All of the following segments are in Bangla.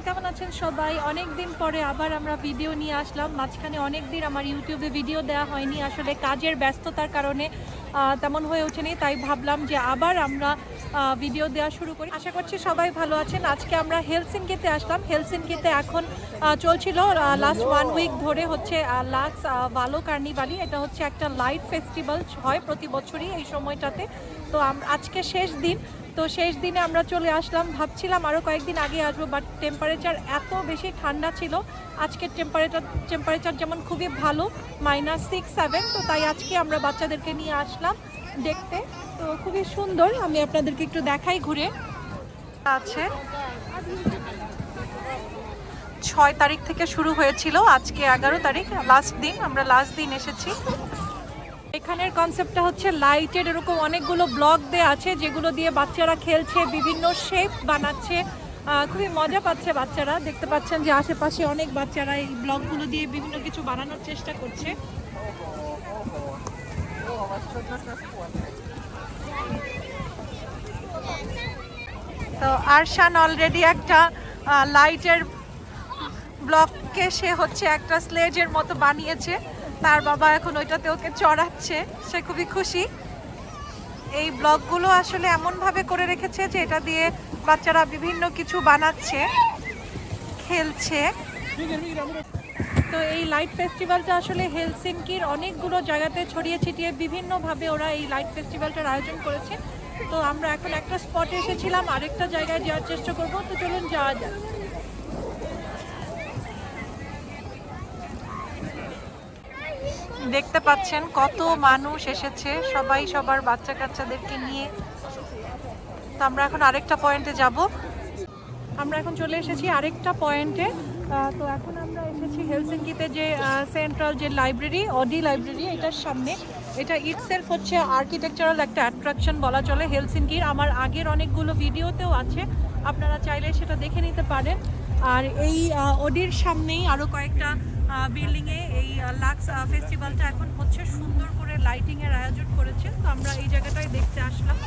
কেমন আছেন সবাই? অনেক দিন পরে আবার আমরা ভিডিও নিয়ে আসলাম। মাঝখানে অনেক দিন আমার ইউটিউবে ভিডিও দেওয়া হয়নি, আসলে কাজের ব্যস্ততার কারণে তেমন হয়ে ওঠেনি। তাই ভাবলাম যে আবার আমরা ভিডিও দেওয়া শুরু করি। আশা করছি সবাই ভালো আছেন। আজকে আমরা হেলসিঙ্কিতে আসলাম। হেলসিঙ্কিতে এখন চলছিল লাস্ট 1 উইক ধরে হচ্ছে লাক্স ভালো কার্নিভালি। এটা হচ্ছে একটা লাইট ফেস্টিভ্যাল, হয় প্রতি বছরই এই সময়টাতে। তো আজকে শেষ দিন, তো শেষ দিনে আমরা চলে আসলাম। ভাবছিলাম আরও কয়েকদিন আগে আসবো, বাট টেম্পারেচার এত বেশি ঠান্ডা ছিল। আজকের টেম্পারেচার যেমন খুবই ভালো, -6, 7। তো তাই আজকে আমরা বাচ্চাদেরকে নিয়ে আসলাম দেখতে। তো খুবই সুন্দর, আমি আপনাদেরকে একটু দেখাই ঘুরে। আছে 6 তারিখ থেকে শুরু হয়েছিল, আজকে 11 তারিখ, লাস্ট দিন। আমরা লাস্ট দিন এসেছি। এখানের কনসেপ্টটা হচ্ছে লাইটের এরকম অনেকগুলো ব্লক দেওয়া আছে, যেগুলো দিয়ে বাচ্চারা খেলছে, বিভিন্ন শেপ বানাচ্ছে। খুবই মজা পাচ্ছে বাচ্চারা। দেখতে পাচ্ছেন যে আশেপাশে অনেক বাচ্চারা এই ব্লকগুলো দিয়ে বিভিন্ন কিছু বানানোর চেষ্টা করছে। তো আরশান অলরেডি একটা লাইটের ব্লককে সে হচ্ছে একটা স্লেজের মতো বানিয়েছে। তার বাবা এখন ওইটাতে ওকে চড়াচ্ছে, সে খুবই খুশি। এই ব্লকগুলো আসলে এমনভাবে করে রেখেছে যে এটা দিয়ে বাচ্চারা বিভিন্ন কিছু বানাচ্ছে, খেলছে। তো এই লাইট ফেস্টিভ্যালটা আসলে হেলসিঙ্কির অনেকগুলো জায়গাতে ছড়িয়ে ছিটিয়ে বিভিন্নভাবে ওরা এই লাইট ফেস্টিভ্যালটার আয়োজন করেছে। তো আমরা এখন একটা স্পটে এসেছিলাম, আরেকটা জায়গায় যাওয়ার চেষ্টা করব। তো চলুন যাওয়া যাক। দেখতে পাচ্ছেন কত মানুষ এসেছে, সবাই সবার বাচ্চা কাচ্চাদেরকে নিয়ে। তো আমরা এখন আরেকটা পয়েন্টে যাব। আমরা এখন চলে এসেছি আরেকটা পয়েন্টে। তো এখন আমরা এসেছি হেলসিঙ্কিতে যে সেন্ট্রাল যে লাইব্রেরি, অডি লাইব্রেরি, এটার সামনে। এটা ইটসেলফ হচ্ছে আর্কিটেকচারাল একটা অ্যাট্রাকশন বলা চলে হেলসিঙ্কির। আমার আগের অনেকগুলো ভিডিওতেও আছে, আপনারা চাইলে সেটা দেখে নিতে পারেন। আর এই অডির সামনেই আরও কয়েকটা বিল্ডিংয়ে এই লাক্স ফেস্টিভ্যালটা এখন হচ্ছে, সুন্দর করে লাইটিংয়ের আয়োজন করেছে। তো আমরা এই জায়গাটায় দেখতে আসলাম।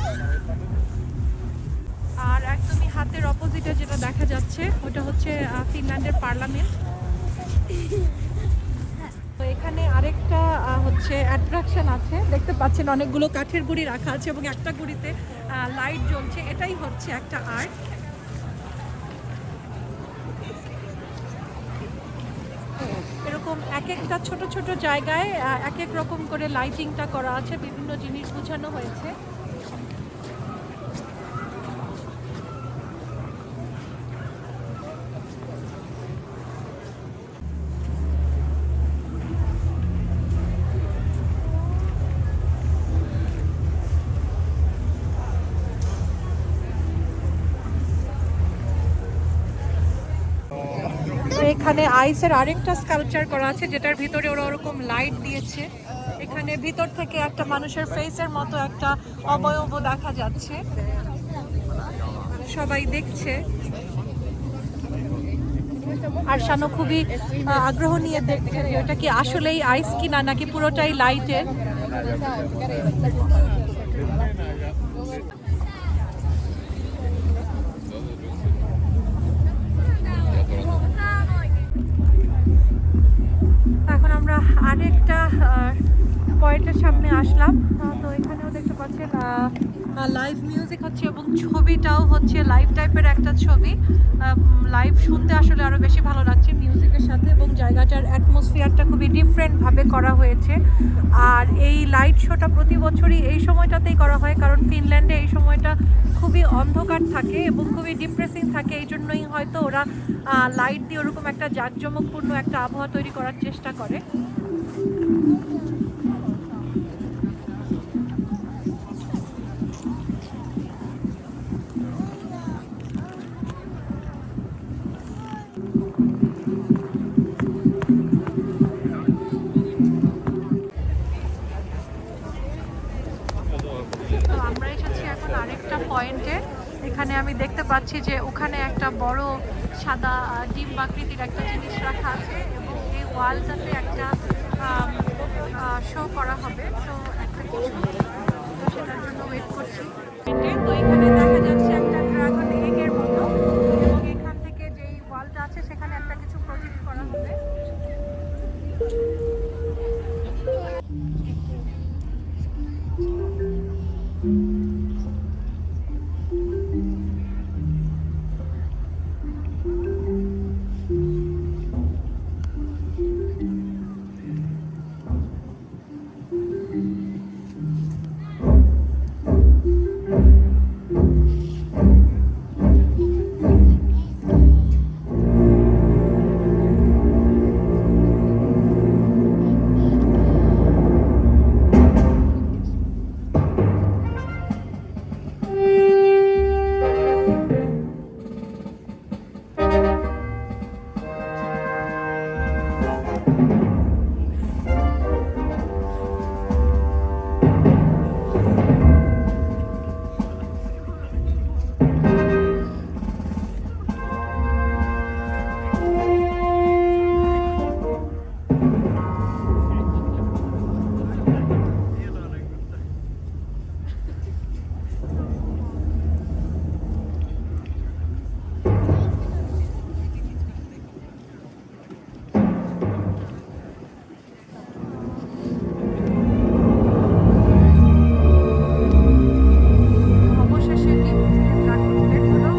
আর একদমই হাতের অপোজিটে যেটা দেখা যাচ্ছে ওটা হচ্ছে ফিনল্যান্ডের পার্লামেন্ট। তো এখানে আরেকটা হচ্ছে অ্যাট্রাকশন আছে, দেখতে পাচ্ছেন অনেকগুলো কাঠের গুঁড়ি রাখা আছে এবং একটা গুঁড়িতে লাইট জ্বলছে। এটাই হচ্ছে একটা আর্ট। এরকম এক একটা ছোট ছোট জায়গায় এক এক রকম করে লাইটিংটা করা আছে, বিভিন্ন জিনিস বোঝানো হয়েছে। এখানে আইসের আরেকটা স্কাল্পচার করা আছে, যেটার ভিতরে ওরা ওরকম লাইট দিয়েছে। এখানে ভিতর থেকে একটা মানুষের ফেসের মতো একটা অবয়ব দেখা যাচ্ছে, সবাই দেখছে। আর শানু খুবই আগ্রহ নিয়ে দেখছে যে ওটা কি আসলেই আইস কিনা নাকি পুরোটাই লাইটের। এখন আমরা আরেকটা পয়েন্টের সামনে আসলাম। তো এখানেও দেখতে পাচ্ছেন লাইভ মিউজিক হচ্ছে এবং ছবিটাও হচ্ছে লাইভ টাইপের একটা ছবি। লাইভ শুনতে আসলে আরও বেশি ভালো লাগছে মিউজিকের সাথে, এবং জায়গাটার অ্যাটমসফিয়ারটা খুবই ডিফারেন্টভাবে করা হয়েছে। আর এই লাইট শোটা প্রতি বছরই এই সময়টাতেই করা হয়, কারণ ফিনল্যান্ডে এই সময়টা খুবই অন্ধকার থাকে এবং খুবই ডিপ্রেসিং থাকে। এই জন্যই হয়তো ওরা লাইট দিয়ে ওরকম একটা জাঁকজমকপূর্ণ একটা আবহাওয়া তৈরি করার চেষ্টা করে। তো আমরা এসেছি এখন আরেকটা পয়েন্টে। এখানে আমি দেখতে পাচ্ছি যে ওখানে একটা বড় সাদা ডিম আকৃতির একটা জিনিস রাখা আছে, এবং এই ওয়ালটাতে একটা শো করা হবে। তো একটা কিছু, তো সেটার জন্য ওয়েট করছি। তো এখানে দেখা যাচ্ছে একটা ড্রাগন এগের মতো, এবং এখান থেকে যেই ওয়াল অবশেষে লিফট বের হলো।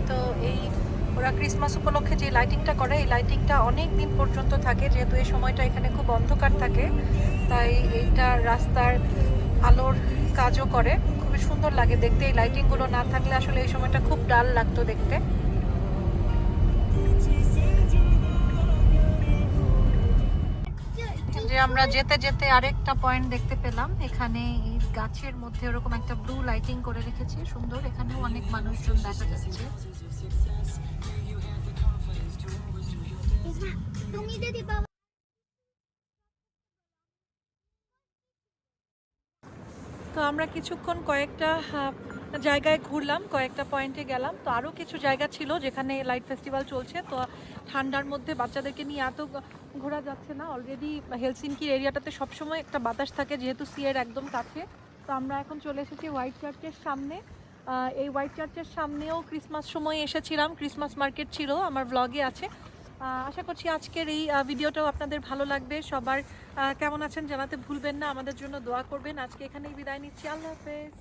তো এই ওরা ক্রিসমাস উপলক্ষে যে লাইটিংটা করে, এই লাইটিংটা অনেক দিন পর্যন্ত থাকে, যেহেতু এই সময়টা এখানে খুব অন্ধকার থাকে, তাই এইটা রাস্তার আলোর কাজও করে। খুবই সুন্দর লাগে দেখতে। এই লাইটিংগুলো না থাকলে আসলে এই সময়টা খুব ডাল লাগতো দেখতে। যে আমরা যেতে যেতে আরেকটা পয়েন্ট দেখতে পেলাম, এখানে এই গাছের মধ্যে ওরকম একটা ব্লু লাইটিং করে রেখেছে, সুন্দর। এখানেও অনেক মানুষজন দেখা যাচ্ছে। তো আমরা কিছুক্ষণ কয়েকটা জায়গায় ঘুরলাম, কয়েকটা পয়েন্টে গেলাম। তো আরও কিছু জায়গা ছিল যেখানে লাইট ফেস্টিভ্যাল চলছে। তো ঠান্ডার মধ্যে বাচ্চাদেরকে নিয়ে এত ঘোরা যাচ্ছে না। অলরেডি হেলসিনকির এরিয়াটাতে সবসময় একটা বাতাস থাকে, যেহেতু সিয়ের একদম কাছে। তো আমরা এখন চলে এসেছি হোয়াইট চার্চের সামনে। এই হোয়াইট চার্চের সামনেও ক্রিসমাস সময় এসেছিলাম, ক্রিসমাস মার্কেট ছিল, আমার ব্লগে আছে। আশা করছি আজকের এই ভিডিওটাও আপনাদের ভালো লাগবে। সবার কেমন আছেন জানাতে ভুলবেন না, আমাদের জন্য দোয়া করবেন। আজকে এখানেই বিদায় নিচ্ছি, আল্লাহ হাফেজ।